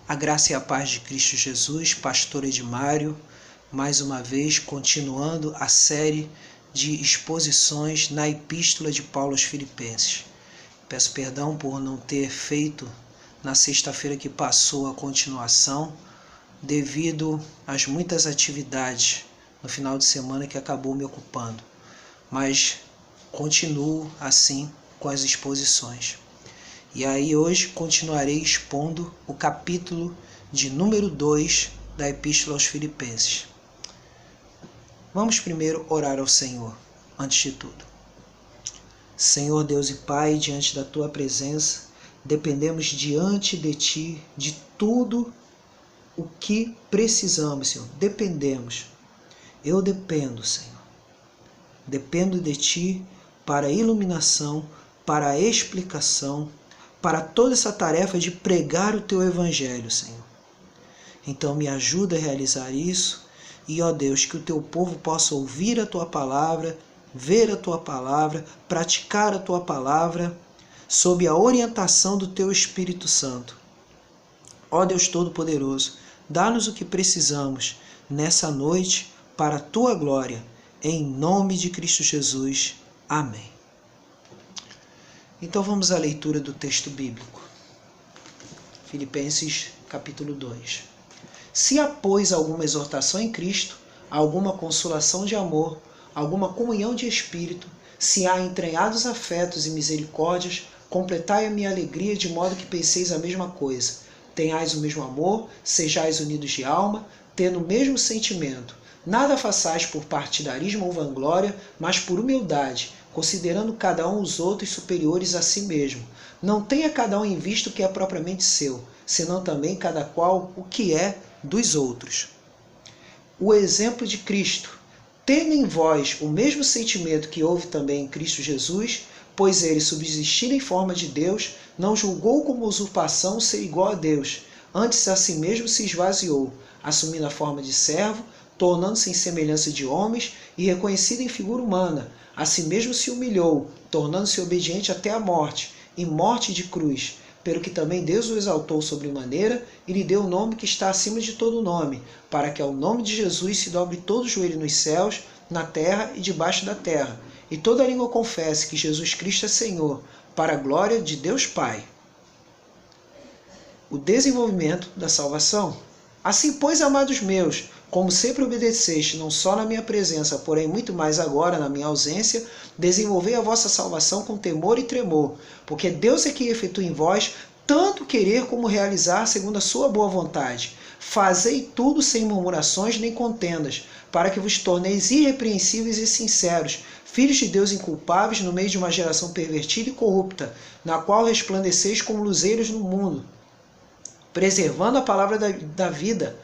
A graça e a paz de Cristo Jesus, pastor Edmário, mais uma vez continuando a série de exposições na Epístola de Paulo aos Filipenses. Peço perdão por não ter feito na sexta-feira que passou a continuação, devido às muitas atividades no final de semana que acabou me ocupando. Mas continuo assim com as exposições. E aí hoje continuarei expondo o capítulo de número 2 da Epístola aos Filipenses. Vamos primeiro orar ao Senhor, antes de tudo. Senhor Deus e Pai, diante da Tua presença, dependemos diante de Ti de tudo o que precisamos, Senhor. Dependemos. Eu dependo, Senhor. Dependo de Ti para a iluminação, para a explicação, para toda essa tarefa de pregar o Teu Evangelho, Senhor. Então me ajuda a realizar isso e, ó Deus, que o Teu povo possa ouvir a Tua palavra, ver a Tua palavra, praticar a Tua palavra, sob a orientação do Teu Espírito Santo. Ó Deus Todo-Poderoso, dá-nos o que precisamos nessa noite para a Tua glória, em nome de Cristo Jesus. Amém. Então vamos à leitura do texto bíblico. Filipenses capítulo 2. Se há, pois, alguma exortação em Cristo, alguma consolação de amor, alguma comunhão de espírito, se há entranhados afetos e misericórdias, completai a minha alegria de modo que penseis a mesma coisa. Tenhais o mesmo amor, sejais unidos de alma, tendo o mesmo sentimento. Nada façais por partidarismo ou vanglória, mas por humildade, considerando cada um os outros superiores a si mesmo. Não tenha cada um em vista o que é propriamente seu, senão também cada qual o que é dos outros. O exemplo de Cristo. Tendo em vós o mesmo sentimento que houve também em Cristo Jesus, pois ele, subsistindo em forma de Deus, não julgou como usurpação ser igual a Deus, antes a si mesmo se esvaziou, assumindo a forma de servo, tornando-se em semelhança de homens e reconhecido em figura humana. A si mesmo se humilhou, tornando-se obediente até a morte, e morte de cruz, pelo que também Deus o exaltou sobremaneira e lhe deu o nome que está acima de todo nome, para que ao nome de Jesus se dobre todo o joelho nos céus, na terra e debaixo da terra, e toda língua confesse que Jesus Cristo é Senhor, para a glória de Deus Pai. O desenvolvimento da salvação. Assim, pois, amados meus, como sempre obedeceste, não só na minha presença, porém muito mais agora na minha ausência, desenvolvei a vossa salvação com temor e tremor, porque Deus é que efetua em vós tanto querer como realizar segundo a sua boa vontade. Fazei tudo sem murmurações nem contendas, para que vos torneis irrepreensíveis e sinceros, filhos de Deus inculpáveis no meio de uma geração pervertida e corrupta, na qual resplandeceis como luzeiros no mundo, preservando a palavra da vida,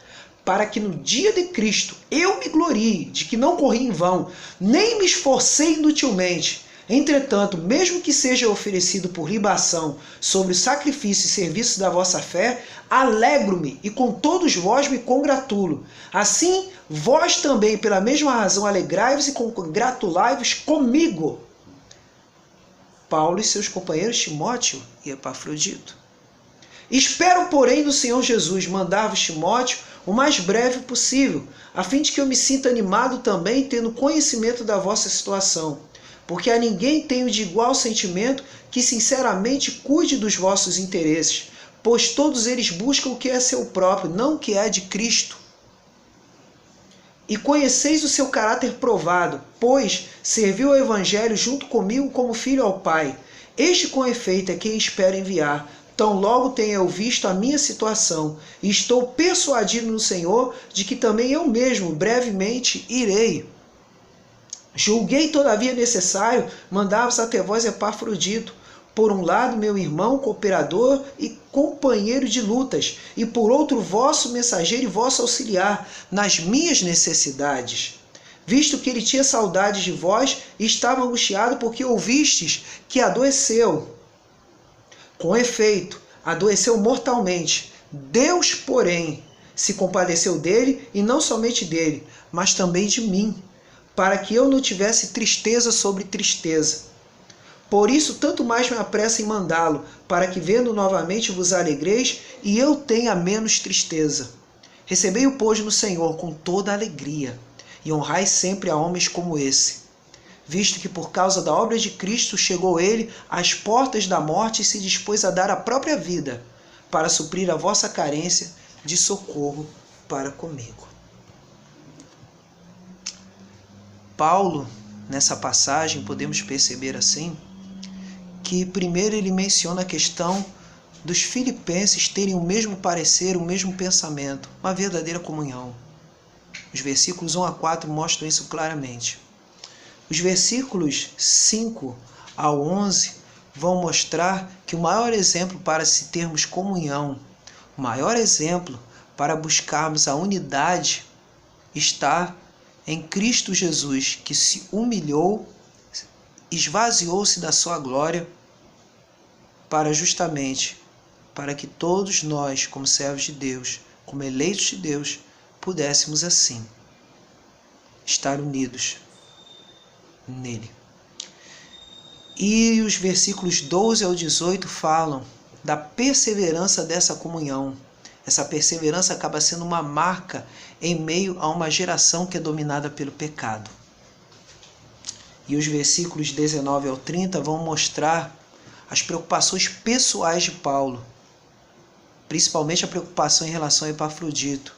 para que no dia de Cristo eu me glorie de que não corri em vão, nem me esforcei inutilmente. Entretanto, mesmo que seja oferecido por libação sobre o sacrifício e serviço da vossa fé, alegro-me e com todos vós me congratulo. Assim, vós também, pela mesma razão, alegrai-vos e congratulai-vos comigo. Paulo e seus companheiros Timóteo e Epafrodito. Espero, porém, no Senhor Jesus mandar-vos Timóteo o mais breve possível, a fim de que eu me sinta animado também, tendo conhecimento da vossa situação. Porque a ninguém tenho de igual sentimento que sinceramente cuide dos vossos interesses, pois todos eles buscam o que é seu próprio, não o que é de Cristo. E conheceis o seu caráter provado, pois serviu ao Evangelho junto comigo como filho ao Pai. Este, com efeito, é quem espero enviar. Tão logo tenha eu visto a minha situação, e estou persuadido no Senhor de que também eu mesmo brevemente irei. Julguei, todavia, necessário mandar-vos até vós Epafrodito, por um lado meu irmão, cooperador e companheiro de lutas, e por outro vosso mensageiro e vosso auxiliar nas minhas necessidades. Visto que ele tinha saudades de vós e estava angustiado porque ouvistes que adoeceu. Com efeito, adoeceu mortalmente. Deus, porém, se compadeceu dele, e não somente dele, mas também de mim, para que eu não tivesse tristeza sobre tristeza. Por isso, tanto mais me apresso em mandá-lo, para que, vendo novamente, vos alegreis e eu tenha menos tristeza. Recebei-o, pois, no Senhor com toda alegria, e honrai sempre a homens como esse, visto que por causa da obra de Cristo chegou ele às portas da morte e se dispôs a dar a própria vida, para suprir a vossa carência de socorro para comigo. Paulo, nessa passagem, podemos perceber assim, que primeiro ele menciona a questão dos filipenses terem o mesmo parecer, o mesmo pensamento, uma verdadeira comunhão. Os versículos 1 a 4 mostram isso claramente. Os versículos 5 ao 11 vão mostrar que o maior exemplo para se termos comunhão, o maior exemplo para buscarmos a unidade está em Cristo Jesus, que se humilhou, esvaziou-se da sua glória para que todos nós, como servos de Deus, como eleitos de Deus, pudéssemos assim estar unidos nele. E os versículos 12 ao 18 falam da perseverança dessa comunhão. Essa perseverança acaba sendo uma marca em meio a uma geração que é dominada pelo pecado. E os versículos 19 ao 30 vão mostrar as preocupações pessoais de Paulo, principalmente a preocupação em relação a Epafrodito,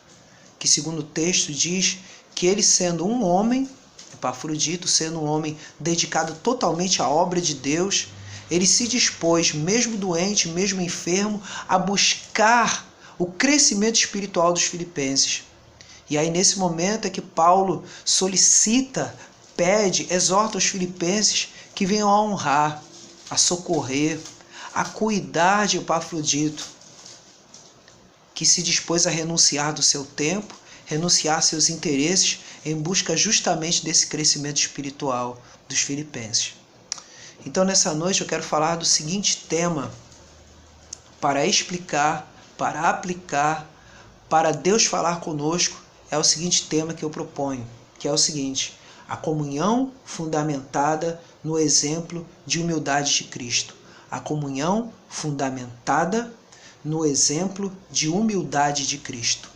que segundo o texto diz que ele sendo um homem, Epafrodito sendo um homem dedicado totalmente à obra de Deus, ele se dispôs, mesmo doente, mesmo enfermo, a buscar o crescimento espiritual dos filipenses. E aí nesse momento é que Paulo solicita, pede, exorta os filipenses que venham a honrar, a socorrer, a cuidar de Epafrodito, que se dispôs a renunciar do seu tempo, renunciar seus interesses em busca justamente desse crescimento espiritual dos filipenses. Então nessa noite eu quero falar do seguinte tema para explicar, para aplicar, para Deus falar conosco. É o seguinte tema que eu proponho, que é o seguinte: a comunhão fundamentada no exemplo de humildade de Cristo. A comunhão fundamentada no exemplo de humildade de Cristo.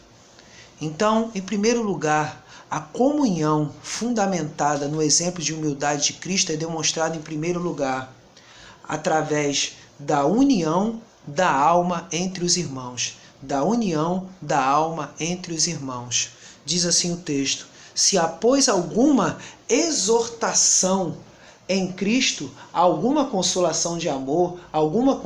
Então, em primeiro lugar, a comunhão fundamentada no exemplo de humildade de Cristo é demonstrada em primeiro lugar através da união da alma entre os irmãos. Da união da alma entre os irmãos. Diz assim o texto: se há, pois, alguma exortação em Cristo, alguma consolação de amor, alguma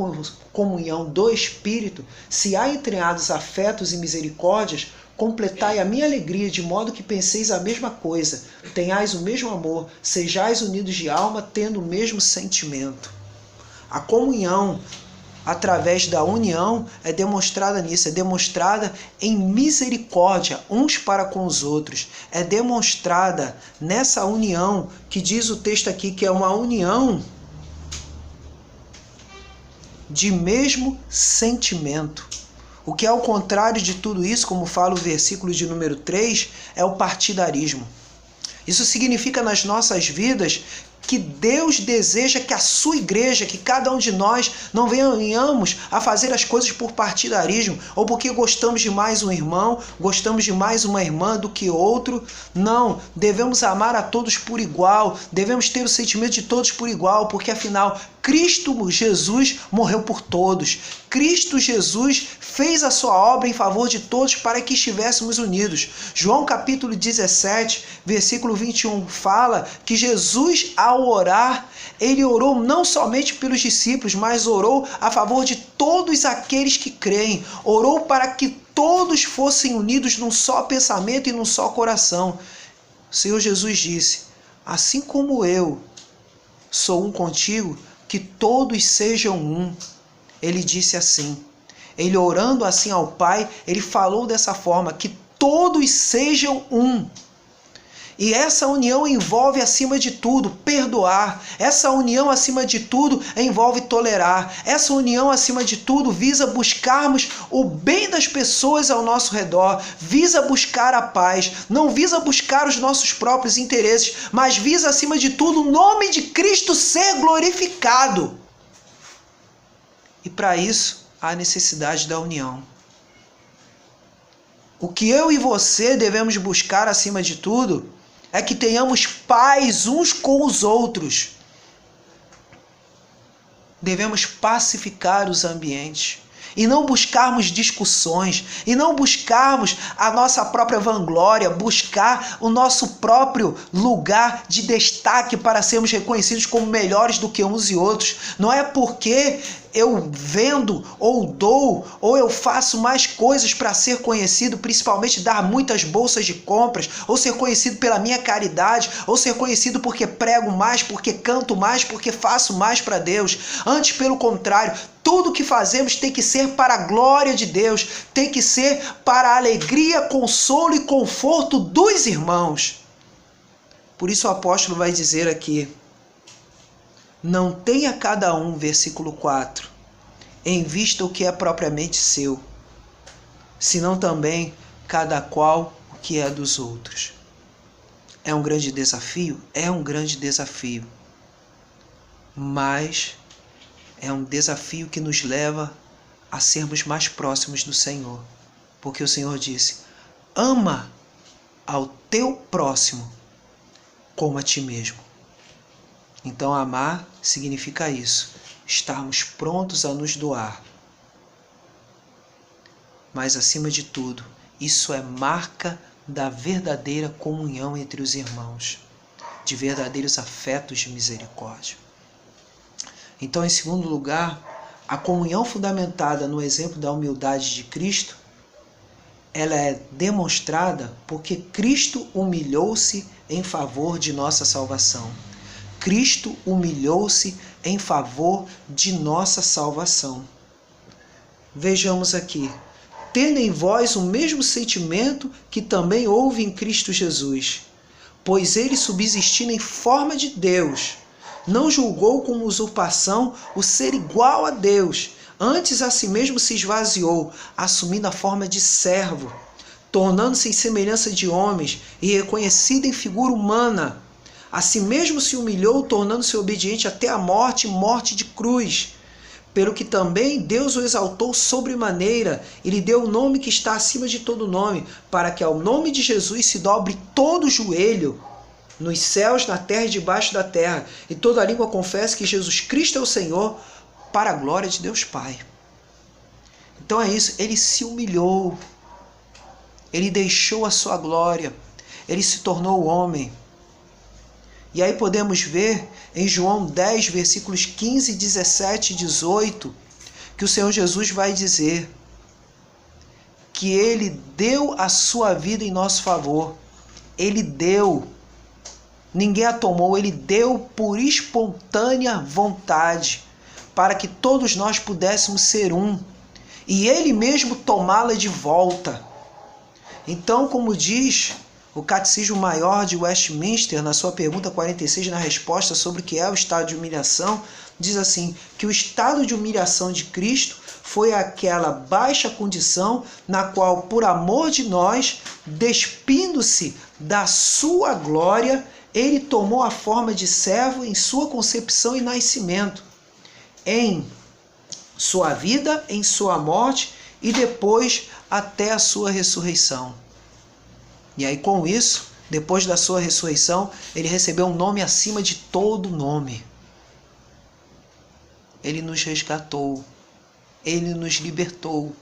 comunhão do Espírito, se há entranhados afetos e misericórdias, completai a minha alegria, de modo que penseis a mesma coisa, tenhais o mesmo amor, sejais unidos de alma, tendo o mesmo sentimento. A comunhão, através da união, é demonstrada nisso, é demonstrada em misericórdia uns para com os outros, é demonstrada nessa união, que diz o texto aqui que é uma união de mesmo sentimento. O que é o contrário de tudo isso, como fala o versículo de número 3, é o partidarismo. Isso significa nas nossas vidas que Deus deseja que a sua igreja, que cada um de nós não venhamos a fazer as coisas por partidarismo, ou porque gostamos de mais um irmão, gostamos de mais uma irmã do que outro. Não, devemos amar a todos por igual, devemos ter o sentimento de todos por igual, porque afinal Cristo Jesus morreu por todos. Cristo Jesus fez a sua obra em favor de todos para que estivéssemos unidos. João capítulo 17, versículo 21 fala que Jesus, ao orar, ele orou não somente pelos discípulos, mas orou a favor de todos aqueles que creem. Orou para que todos fossem unidos num só pensamento e num só coração. O Senhor Jesus disse: assim como eu sou um contigo, que todos sejam um. Ele disse assim. Ele orando assim ao Pai, ele falou dessa forma: que todos sejam um. E essa união envolve, acima de tudo, perdoar. Essa união, acima de tudo, envolve tolerar. Essa união, acima de tudo, visa buscarmos o bem das pessoas ao nosso redor. Visa buscar a paz. Não visa buscar os nossos próprios interesses, mas visa, acima de tudo, o nome de Cristo ser glorificado. E para isso, há necessidade da união. O que eu e você devemos buscar, acima de tudo, é que tenhamos paz uns com os outros. Devemos pacificar os ambientes e não buscarmos discussões, e não buscarmos a nossa própria vanglória, buscar o nosso próprio lugar de destaque para sermos reconhecidos como melhores do que uns e outros. Não é porque eu vendo ou dou ou eu faço mais coisas para ser conhecido, principalmente dar muitas bolsas de compras, ou ser conhecido pela minha caridade, ou ser conhecido porque prego mais, porque canto mais, porque faço mais para Deus. Antes, pelo contrário, tudo que fazemos tem que ser para a glória de Deus, tem que ser para a alegria, consolo e conforto dos irmãos. Por isso o apóstolo vai dizer aqui: não tenha cada um, versículo 4, em vista o que é propriamente seu, senão também cada qual o que é dos outros. É um grande desafio? É um grande desafio. Mas é um desafio que nos leva a sermos mais próximos do Senhor. Porque o Senhor disse: ama ao teu próximo como a ti mesmo. Então amar significa isso, estarmos prontos a nos doar. Mas acima de tudo, isso é marca da verdadeira comunhão entre os irmãos, de verdadeiros afetos de misericórdia. Então, em segundo lugar, a comunhão fundamentada no exemplo da humildade de Cristo, ela é demonstrada porque Cristo humilhou-se em favor de nossa salvação. Cristo humilhou-se em favor de nossa salvação. Vejamos aqui: tendo em vós o mesmo sentimento que também houve em Cristo Jesus, pois ele, subsistindo em forma de Deus, não julgou como usurpação o ser igual a Deus, antes a si mesmo se esvaziou, assumindo a forma de servo, tornando-se em semelhança de homens e reconhecido em figura humana. A si mesmo se humilhou, tornando-se obediente até a morte, morte de cruz. Pelo que também Deus o exaltou sobremaneira e lhe deu o nome que está acima de todo nome, para que ao nome de Jesus se dobre todo o joelho, nos céus, na terra e debaixo da terra, e toda língua confesse que Jesus Cristo é o Senhor, para a glória de Deus Pai. Então é isso, ele se humilhou, ele deixou a sua glória, ele se tornou homem. E aí podemos ver em João 10, versículos 15, 17 e 18, que o Senhor Jesus vai dizer que ele deu a sua vida em nosso favor. Ele deu. Ninguém a tomou, ele deu por espontânea vontade, para que todos nós pudéssemos ser um, e ele mesmo tomá-la de volta. Então, como diz o Catecismo Maior de Westminster, na sua pergunta 46, na resposta sobre o que é o estado de humilhação, diz assim, que o estado de humilhação de Cristo foi aquela baixa condição na qual, por amor de nós, despindo-se da sua glória, ele tomou a forma de servo em sua concepção e nascimento, em sua vida, em sua morte e depois até a sua ressurreição. E aí com isso, depois da sua ressurreição, ele recebeu um nome acima de todo nome. Ele nos resgatou, ele nos libertou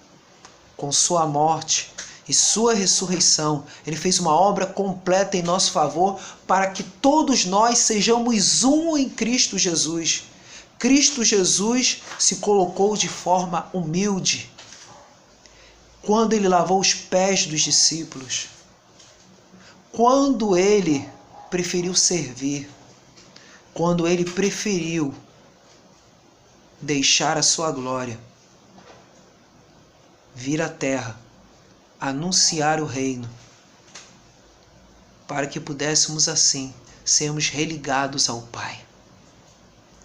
com sua morte e sua ressurreição. Ele fez uma obra completa em nosso favor para que todos nós sejamos um em Cristo Jesus. Cristo Jesus se colocou de forma humilde quando ele lavou os pés dos discípulos, quando ele preferiu servir, quando ele preferiu deixar a sua glória, vir à terra, anunciar o reino. para que pudéssemos assim sermos religados ao Pai.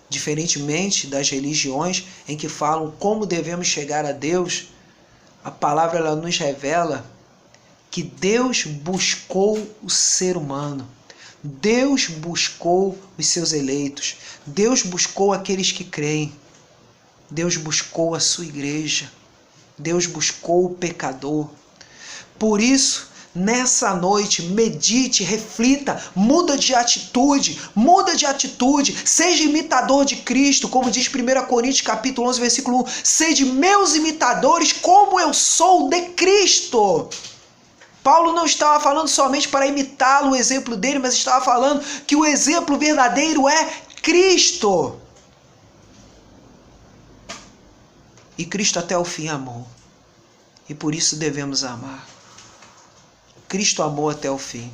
Diferentemente das religiões em que falam como devemos chegar a Deus, a palavra ela nos revela que Deus buscou o ser humano. Deus buscou os seus eleitos. Deus buscou aqueles que creem. Deus buscou a sua igreja. Deus buscou o pecador. Por isso, nessa noite, medite, reflita, muda de atitude, seja imitador de Cristo, como diz 1 Coríntios capítulo 11, versículo 1, sede meus imitadores como eu sou de Cristo. Paulo não estava falando somente para imitá-lo, o exemplo dele, mas estava falando que o exemplo verdadeiro é Cristo. E Cristo até o fim amou. E por isso devemos amar. Cristo amou até o fim.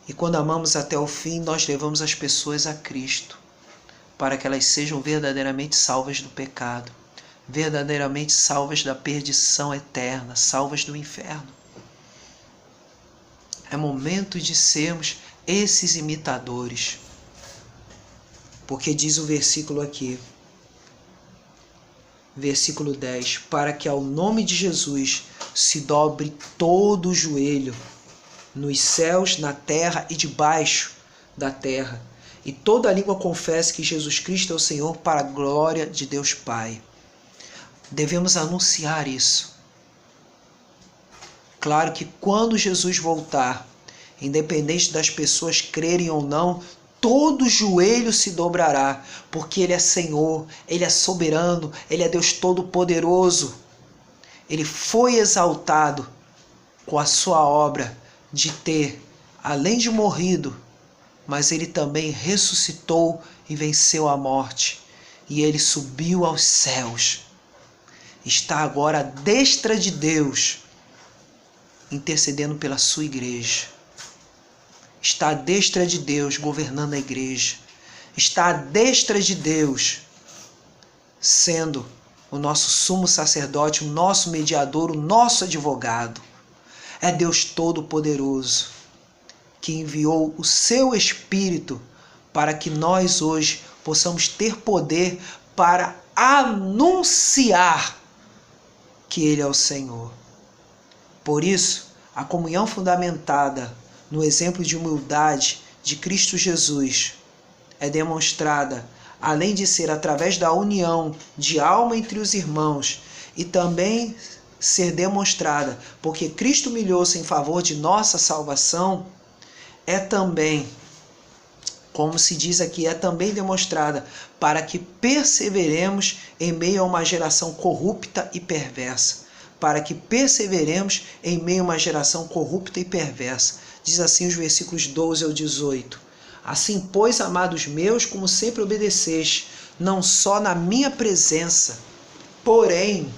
E quando amamos até o fim, nós levamos as pessoas a Cristo, para que elas sejam verdadeiramente salvas do pecado, verdadeiramente salvas da perdição eterna, salvas do inferno. É momento de sermos esses imitadores. Porque diz o versículo aqui, versículo 10, para que ao nome de Jesus se dobre todo o joelho, nos céus, na terra e debaixo da terra, e toda a língua confesse que Jesus Cristo é o Senhor, para a glória de Deus Pai. Devemos anunciar isso. Claro que quando Jesus voltar, independente das pessoas crerem ou não, todo joelho se dobrará, porque Ele é Senhor, Ele é soberano, Ele é Deus Todo-Poderoso. Ele foi exaltado com a sua obra de ter, além de morrido, mas Ele também ressuscitou e venceu a morte. E Ele subiu aos céus. Está agora à destra de Deus, intercedendo pela sua igreja. Está à destra de Deus, governando a igreja. Está à destra de Deus, sendo o nosso sumo sacerdote, o nosso mediador, o nosso advogado. É Deus Todo-Poderoso, que enviou o seu Espírito para que nós hoje possamos ter poder para anunciar que Ele é o Senhor. Por isso, a comunhão fundamentada no exemplo de humildade de Cristo Jesus é demonstrada, além de ser através da união de alma entre os irmãos, e também ser demonstrada porque Cristo humilhou-se em favor de nossa salvação, é também, como se diz aqui, é também demonstrada para que perseveremos em meio a uma geração corrupta e perversa. Para que perseveremos em meio a uma geração corrupta e perversa. Diz assim os versículos 12 ao 18. Assim, pois, amados meus, como sempre obedeceste, não só na minha presença, porém,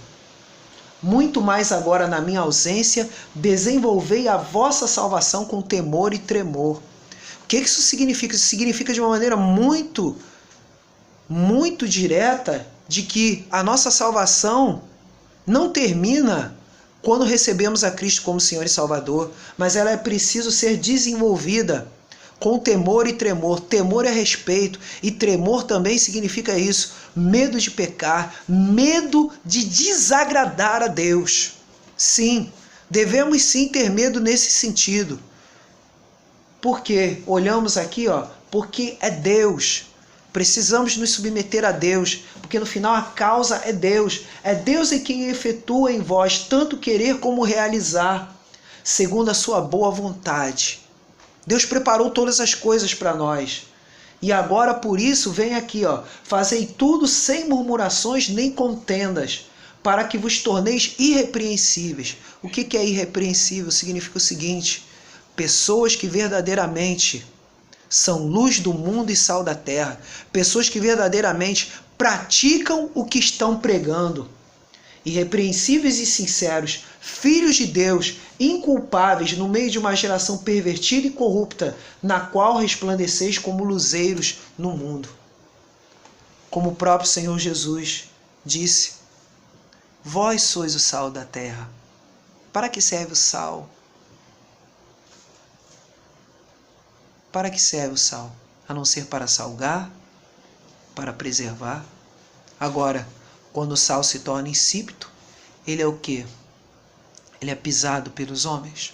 muito mais agora na minha ausência, desenvolvei a vossa salvação com temor e tremor. O que isso significa? Isso significa de uma maneira muito direta de que a nossa salvação não termina quando recebemos a Cristo como Senhor e Salvador, mas ela é preciso ser desenvolvida com temor e tremor. Temor é respeito e tremor também significa isso, medo de pecar, medo de desagradar a Deus. Sim, devemos sim ter medo nesse sentido. Por quê? Olhamos aqui, porque é Deus. Precisamos nos submeter a Deus, porque no final a causa é Deus. É Deus quem efetua em vós tanto querer como realizar, segundo a sua boa vontade. Deus preparou todas as coisas para nós. E agora por isso vem aqui, fazei tudo sem murmurações nem contendas, para que vos torneis irrepreensíveis. O que é irrepreensível? Significa o seguinte: pessoas que verdadeiramente são luz do mundo e sal da terra. Pessoas que verdadeiramente praticam o que estão pregando. Irrepreensíveis e sinceros, filhos de Deus, inculpáveis no meio de uma geração pervertida e corrupta, na qual resplandeceis como luzeiros no mundo. Como o próprio Senhor Jesus disse: vós sois o sal da terra. Para que serve o sal? Para que serve o sal? A não ser para salgar, para preservar. Agora, quando o sal se torna insípido, ele é o quê? Ele é pisado pelos homens.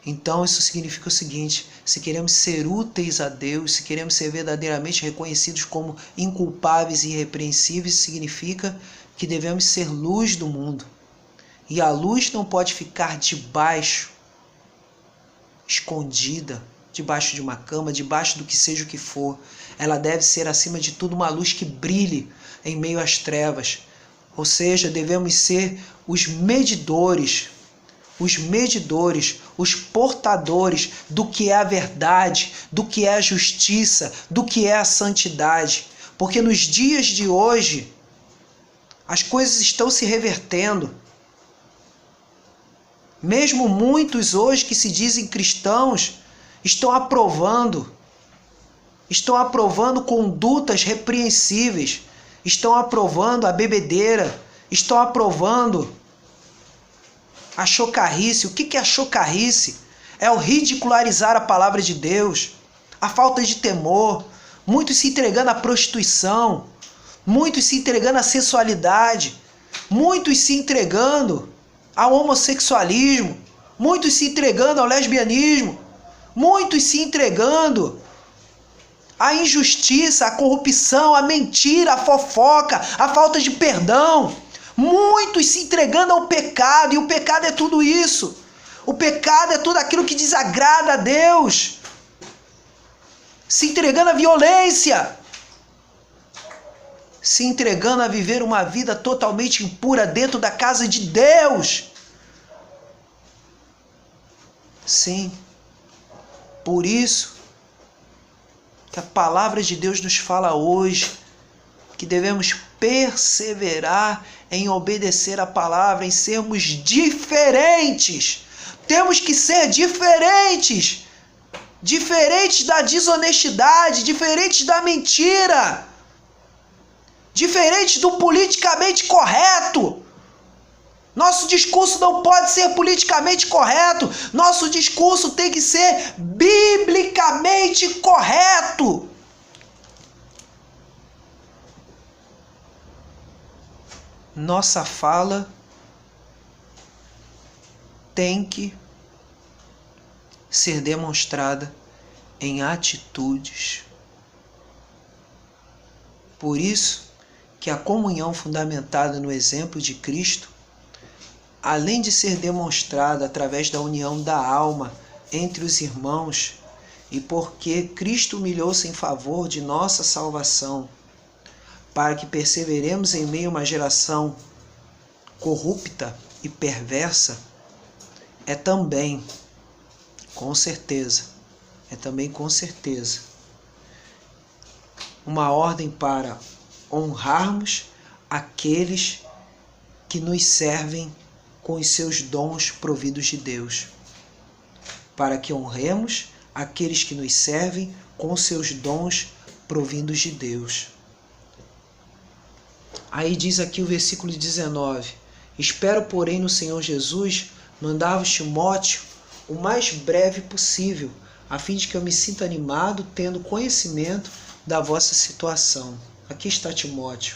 Então isso significa o seguinte: se queremos ser úteis a Deus, se queremos ser verdadeiramente reconhecidos como inculpáveis e irrepreensíveis, significa que devemos ser luz do mundo. E a luz não pode ficar debaixo, escondida, debaixo de uma cama, debaixo do que seja o que for. Ela deve ser, acima de tudo, uma luz que brilhe em meio às trevas. Ou seja, devemos ser os medidores, os portadores do que é a verdade, do que é a justiça, do que é a santidade. Porque nos dias de hoje, as coisas estão se revertendo. Mesmo muitos hoje que se dizem cristãos, estão aprovando condutas repreensíveis, estão aprovando a bebedeira, estão aprovando a chocarrice. O que é a chocarrice? É o ridicularizar a palavra de Deus, a falta de temor, muitos se entregando à prostituição, muitos se entregando à sensualidade, muitos se entregando ao homossexualismo, muitos se entregando ao lesbianismo, muitos se entregando à injustiça, à corrupção, à mentira, à fofoca, à falta de perdão. Muitos se entregando ao pecado, e o pecado é tudo isso. O pecado é tudo aquilo que desagrada a Deus. Se entregando à violência, se entregando a viver uma vida totalmente impura dentro da casa de Deus. Sim, por isso que a palavra de Deus nos fala hoje que devemos perseverar em obedecer a palavra, em sermos diferentes. Temos que ser diferentes. Diferentes da desonestidade, diferentes da mentira, diferentes do politicamente correto. Nosso discurso não pode ser politicamente correto. Nosso discurso tem que ser biblicamente correto. Nossa fala tem que ser demonstrada em atitudes. Por isso que a comunhão fundamentada no exemplo de Cristo, além de ser demonstrada através da união da alma entre os irmãos, e porque Cristo humilhou-se em favor de nossa salvação, para que perseveremos em meio a uma geração corrupta e perversa, é também, com certeza, uma ordem para honrarmos aqueles que nos servem com os seus dons providos de Deus. Para que honremos aqueles que nos servem com os seus dons provindos de Deus. Aí diz aqui o versículo 19: espero, porém, no Senhor Jesus mandar-vos Timóteo o mais breve possível, a fim de que eu me sinta animado, tendo conhecimento da vossa situação. Aqui está Timóteo.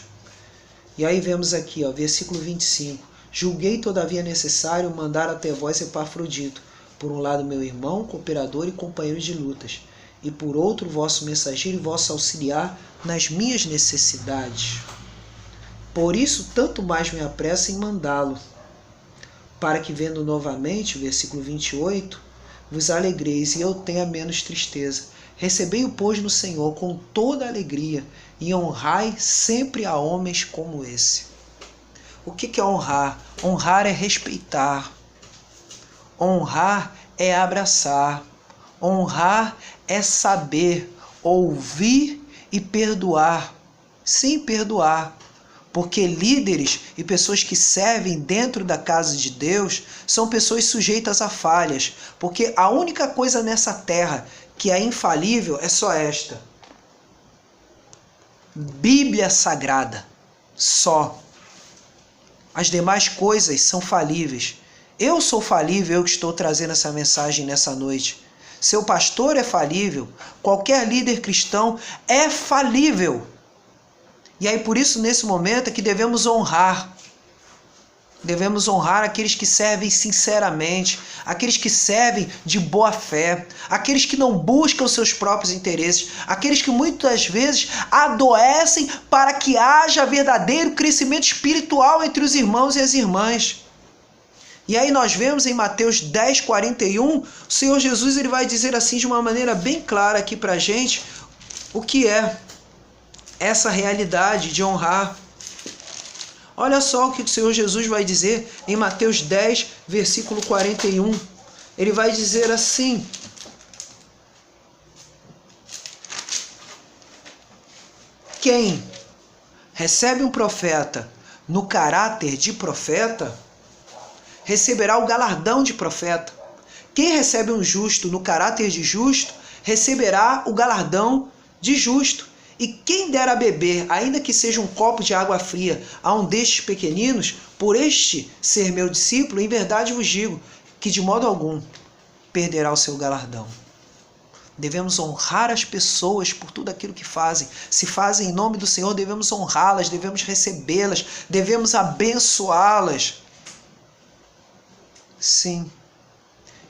E aí vemos aqui, versículo 25. Julguei, todavia, necessário mandar até vós Epafrodito, por um lado meu irmão, cooperador e companheiro de lutas, e por outro vosso mensageiro e vosso auxiliar nas minhas necessidades. Por isso, tanto mais me apresso em mandá-lo, para que, vendo novamente, o versículo 28, vos alegreis e eu tenha menos tristeza. Recebei-o, pois, no Senhor com toda alegria e honrai sempre a homens como esse. O que é honrar? Honrar é respeitar. Honrar é abraçar. Honrar é saber ouvir e perdoar. Sim, perdoar. Porque líderes e pessoas que servem dentro da casa de Deus são pessoas sujeitas a falhas. Porque a única coisa nessa terra que é infalível é só esta: Bíblia Sagrada. Só. As demais coisas são falíveis. Eu sou falível, eu que estou trazendo essa mensagem nessa noite. seu pastor é falível, qualquer líder cristão é falível. E aí por isso nesse momento é que devemos honrar. Devemos honrar aqueles que servem sinceramente, aqueles que servem de boa fé, aqueles que não buscam os seus próprios interesses, aqueles que muitas vezes adoecem para que haja verdadeiro crescimento espiritual entre os irmãos e as irmãs. E aí nós vemos em Mateus 10:41, o Senhor Jesus ele vai dizer assim de uma maneira bem clara aqui para a gente o que é essa realidade de honrar. Olha só o que o Senhor Jesus vai dizer em Mateus 10, versículo 41. Ele vai dizer assim: quem recebe um profeta no caráter de profeta, receberá o galardão de profeta. Quem recebe um justo no caráter de justo, receberá o galardão de justo. E quem der a beber, ainda que seja um copo de água fria, a um destes pequeninos, por este ser meu discípulo, em verdade vos digo, que de modo algum perderá o seu galardão. Devemos honrar as pessoas por tudo aquilo que fazem. Se fazem em nome do Senhor, devemos honrá-las, devemos recebê-las, devemos abençoá-las. Sim.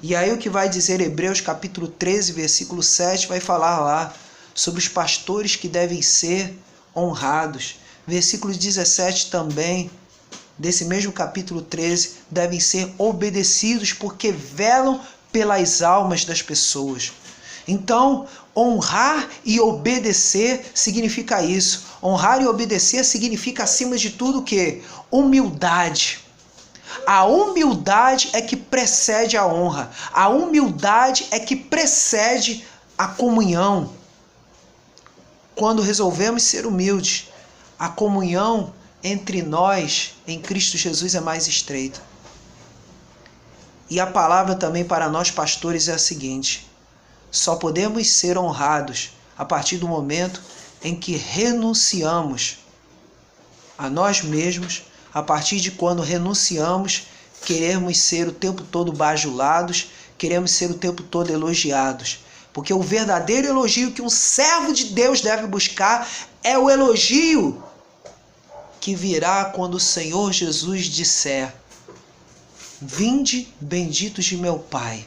E aí o que vai dizer Hebreus capítulo 13, versículo 7, vai falar lá sobre os pastores que devem ser honrados. Versículo 17 também, desse mesmo capítulo 13, devem ser obedecidos porque velam pelas almas das pessoas. Então, honrar e obedecer significa isso. Honrar e obedecer significa, acima de tudo, o quê? Humildade. A humildade é que precede a honra. A humildade é que precede a comunhão. Quando resolvemos ser humildes, a comunhão entre nós em Cristo Jesus é mais estreita. E a palavra também para nós pastores é a seguinte: só podemos ser honrados a partir do momento em que renunciamos a nós mesmos, a partir de quando renunciamos, queremos ser o tempo todo bajulados, queremos ser o tempo todo elogiados. Porque o verdadeiro elogio que um servo de Deus deve buscar é o elogio que virá quando o Senhor Jesus disser: vinde, benditos de meu Pai,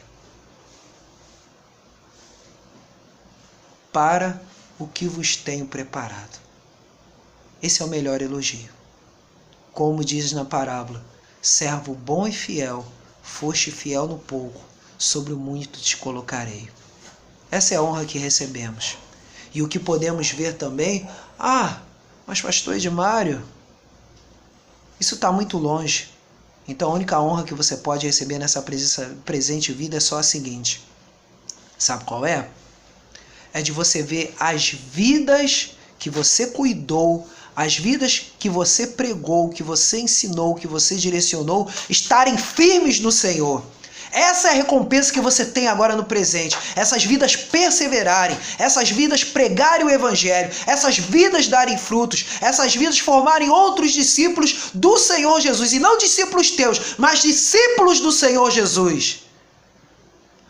para o que vos tenho preparado. Esse é o melhor elogio. Como diz na parábola: servo bom e fiel, foste fiel no pouco, sobre o muito te colocarei. Essa é a honra que recebemos. E o que podemos ver também: mas pastor Edmário, isso está muito longe. Então a única honra que você pode receber nessa presente vida é só a seguinte. Sabe qual é? É de você ver as vidas que você cuidou, as vidas que você pregou, que você ensinou, que você direcionou, estarem firmes no Senhor. Essa é a recompensa que você tem agora no presente. Essas vidas perseverarem, essas vidas pregarem o Evangelho, essas vidas darem frutos, essas vidas formarem outros discípulos do Senhor Jesus. E não discípulos teus, mas discípulos do Senhor Jesus.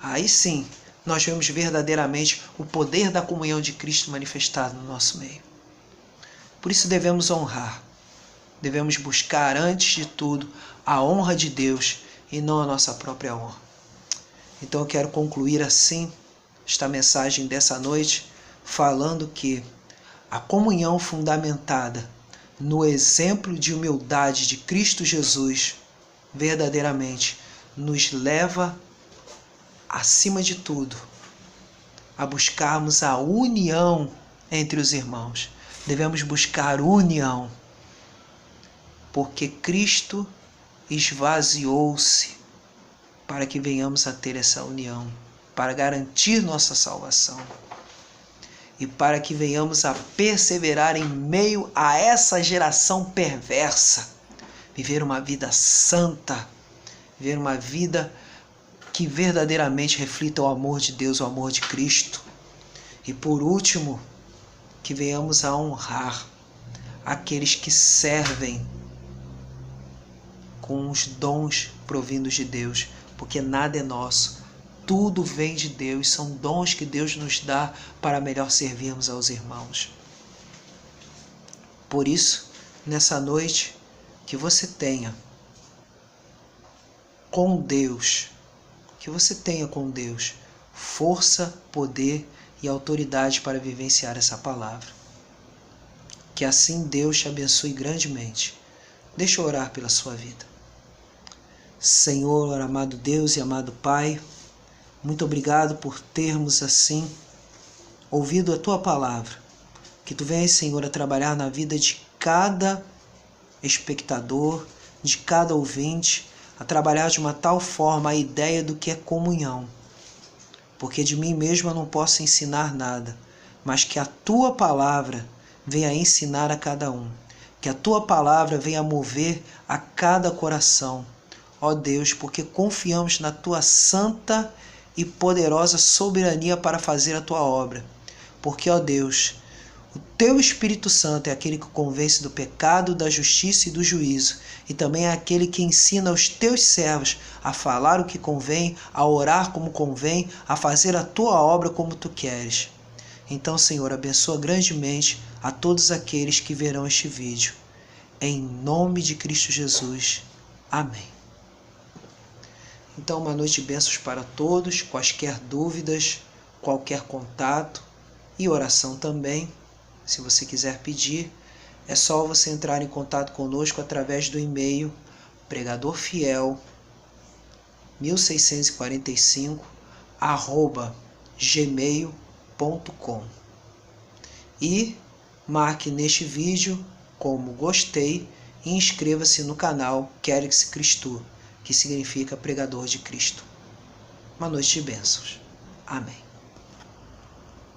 Aí sim, nós vemos verdadeiramente o poder da comunhão de Cristo manifestado no nosso meio. Por isso devemos honrar. Devemos buscar, antes de tudo, a honra de Deus e não a nossa própria honra. Então eu quero concluir assim esta mensagem dessa noite, falando que a comunhão fundamentada no exemplo de humildade de Cristo Jesus verdadeiramente nos leva, acima de tudo, a buscarmos a união entre os irmãos. Devemos buscar união, porque Cristo esvaziou-se para que venhamos a ter essa união, para garantir nossa salvação e para que venhamos a perseverar em meio a essa geração perversa, viver uma vida santa, viver uma vida que verdadeiramente reflita o amor de Deus, o amor de Cristo. E por último, que venhamos a honrar aqueles que servem com os dons provindos de Deus, porque nada é nosso, tudo vem de Deus, são dons que Deus nos dá para melhor servirmos aos irmãos. Por isso, nessa noite, que você tenha com Deus, força, poder e autoridade para vivenciar essa palavra. Que assim Deus te abençoe grandemente. Deixa eu orar pela sua vida. Senhor, amado Deus e amado Pai, muito obrigado por termos assim ouvido a Tua palavra. Que Tu venhas, Senhor, a trabalhar na vida de cada espectador, de cada ouvinte, a trabalhar de uma tal forma a ideia do que é comunhão. Porque de mim mesmo eu não posso ensinar nada, mas que a Tua palavra venha ensinar a cada um. Que a Tua palavra venha mover a cada coração. Ó Deus, porque confiamos na Tua santa e poderosa soberania para fazer a Tua obra. Porque, ó Deus, o Teu Espírito Santo é aquele que convence do pecado, da justiça e do juízo. E também é aquele que ensina os Teus servos a falar o que convém, a orar como convém, a fazer a Tua obra como Tu queres. Então, Senhor, abençoa grandemente a todos aqueles que verão este vídeo. Em nome de Cristo Jesus. Amém. Então, uma noite de bênçãos para todos. Quaisquer dúvidas, qualquer contato e oração também, se você quiser pedir, é só você entrar em contato conosco através do e-mail pregadorfiel1645@gmail.com e marque neste vídeo como gostei e inscreva-se no canal Querix Christou, que significa pregador de Cristo. Uma noite de bênçãos. Amém.